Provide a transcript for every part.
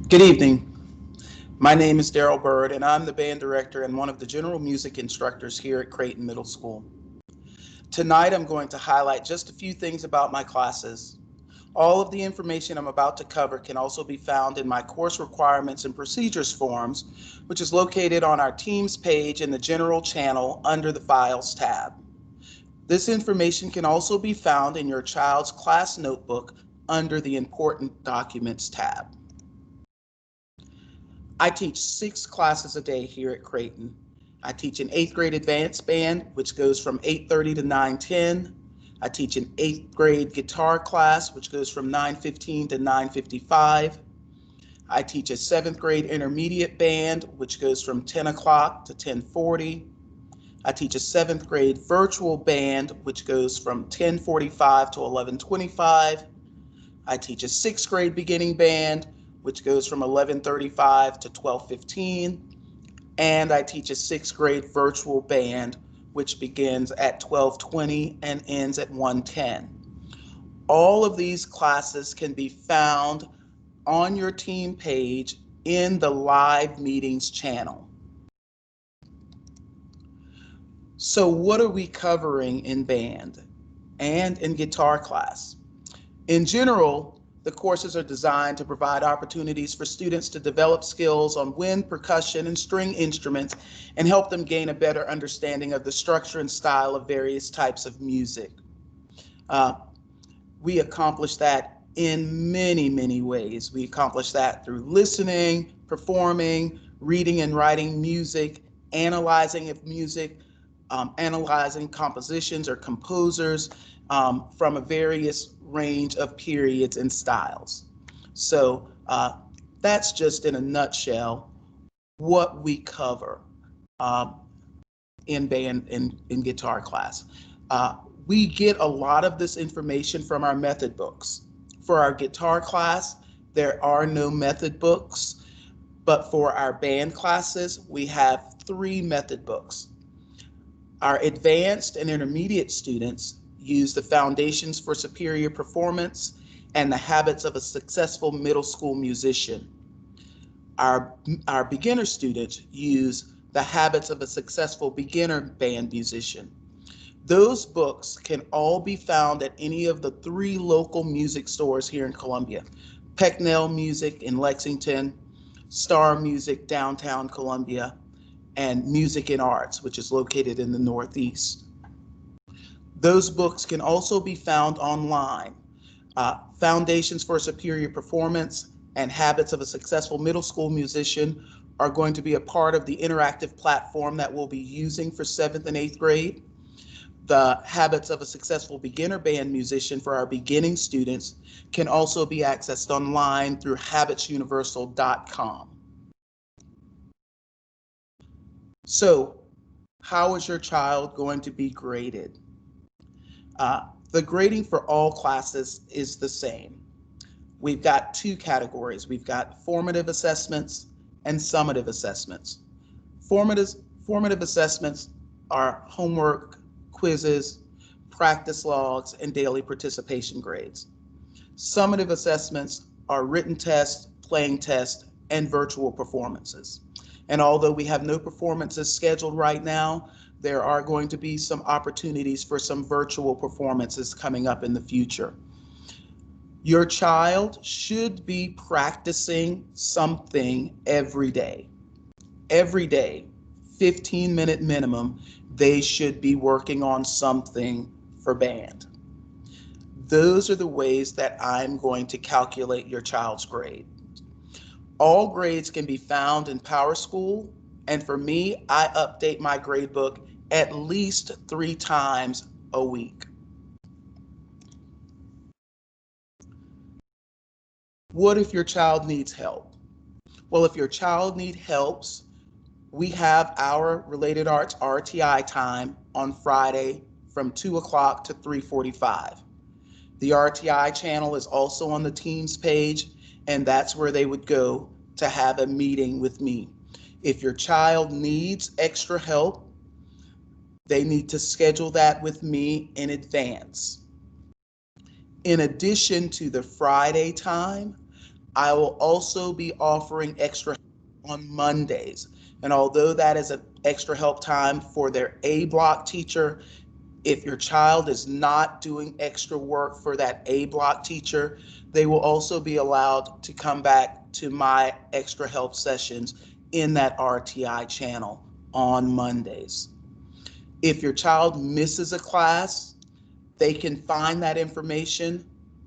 Good evening. My name is Daryl Byrd, and I'm the band director and one of the general music instructors here at Creighton Middle School. Tonight, I'm going to highlight just a few things about my classes. All of the information I'm about to cover can also be found in my course requirements and procedures forms, which is located on our Teams page in the General channel under the Files tab. This information can also be found in your child's class notebook under the Important Documents tab. I teach 6 classes a day here at Creighton. I teach an 8th grade advanced band, which goes from 8:30 to 9:10. I teach an 8th grade guitar class, which goes from 9:15 to 9:55. I teach a 7th grade intermediate band, which goes from 10 o'clock to 10:40. I teach a 7th grade virtual band, which goes from 10:45 to 11:25. I teach a 6th grade beginning band, which goes from 11:35 to 12:15. And I teach a 6th grade virtual band, which begins at 12:20 and ends at 1:10. All of these classes can be found on your team page in the live meetings channel. So what are we covering in band and in guitar class? In general, the courses are designed to provide opportunities for students to develop skills on wind, percussion, and string instruments and help them gain a better understanding of the structure and style of various types of music. We accomplish that in many, many ways. We accomplish that through listening, performing, reading and writing music, analyzing of music, analyzing compositions or composers from a various range of periods and styles. So that's just in a nutshell what we cover in band and in guitar class. We get a lot of this information from our method books. For our guitar class, there are no method books, but for our band classes, we have 3 method books. Our advanced and intermediate students use the Foundations for Superior Performance and the Habits of a Successful Middle School Musician. Our beginner students use the Habits of a Successful Beginner Band Musician. Those books can all be found at any of the 3 local music stores here in Columbia: Pecknell Music in Lexington, Star Music downtown Columbia, and Music and Arts, which is located in the Northeast. Those books can also be found online. Foundations for Superior Performance and Habits of a Successful Middle School Musician are going to be a part of the interactive platform that we'll be using for 7th and 8th grade. The Habits of a Successful Beginner Band Musician for our beginning students can also be accessed online through habitsuniversal.com. So, how is your child going to be graded? The grading for all classes is the same. We've got 2 categories. We've got formative assessments and summative assessments. Formative assessments are homework, quizzes, practice logs, and daily participation grades. Summative assessments are written tests, playing tests, and virtual performances. And although we have no performances scheduled right now, there are going to be some opportunities for some virtual performances coming up in the future. Your child should be practicing something every day. Every day, 15-minute minimum, they should be working on something for band. Those are the ways that I'm going to calculate your child's grade. All grades can be found in PowerSchool, and for me, I update my grade book at least 3 times a week. What if your child needs help? Well, if your child needs help, we have our Related Arts RTI time on Friday from 2 o'clock to 3:45. The RTI channel is also on the Teams page, and that's where they would go to have a meeting with me. If your child needs extra help, they need to schedule that with me in advance. In addition to the Friday time, I will also be offering extra on Mondays. And although that is an extra help time for their A block teacher, if your child is not doing extra work for that A block teacher, they will also be allowed to come back to my extra help sessions in that RTI channel on Mondays. If your child misses a class, they can find that information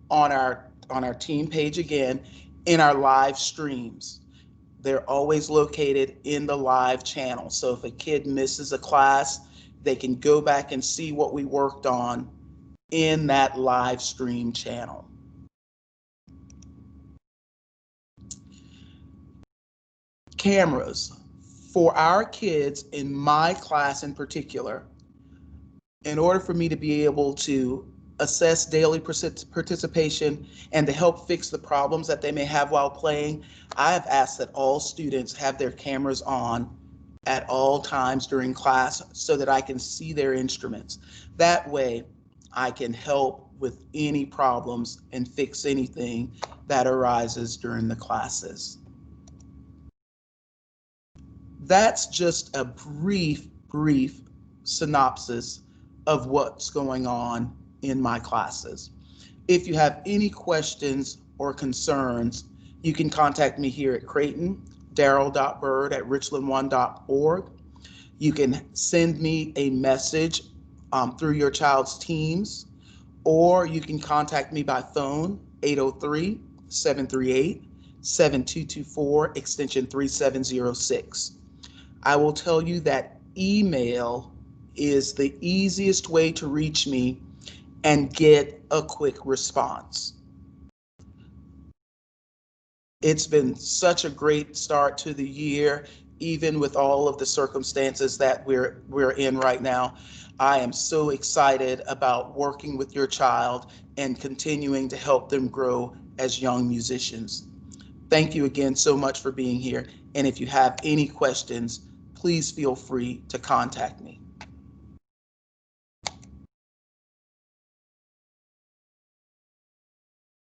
on our team page again in our live streams. They're always located in the live channel. So if a kid misses a class, they can go back and see what we worked on in that live stream channel. Cameras. For our kids in my class in particular, in order for me to be able to assess daily participation and to help fix the problems that they may have while playing, I have asked that all students have their cameras on at all times during class so that I can see their instruments. That way, I can help with any problems and fix anything that arises during the classes. That's just a brief synopsis of what's going on in my classes. If you have any questions or concerns, you can contact me here at Creighton, Daryl.Byrd at richland1.org. You can send me a message through your child's Teams, or you can contact me by phone, 803-738-7224, extension 3706. I will tell you that email is the easiest way to reach me and get a quick response. It's been such a great start to the year, even with all of the circumstances that we're in right now. I am so excited about working with your child and continuing to help them grow as young musicians. Thank you again so much for being here. And if you have any questions, please feel free to contact me.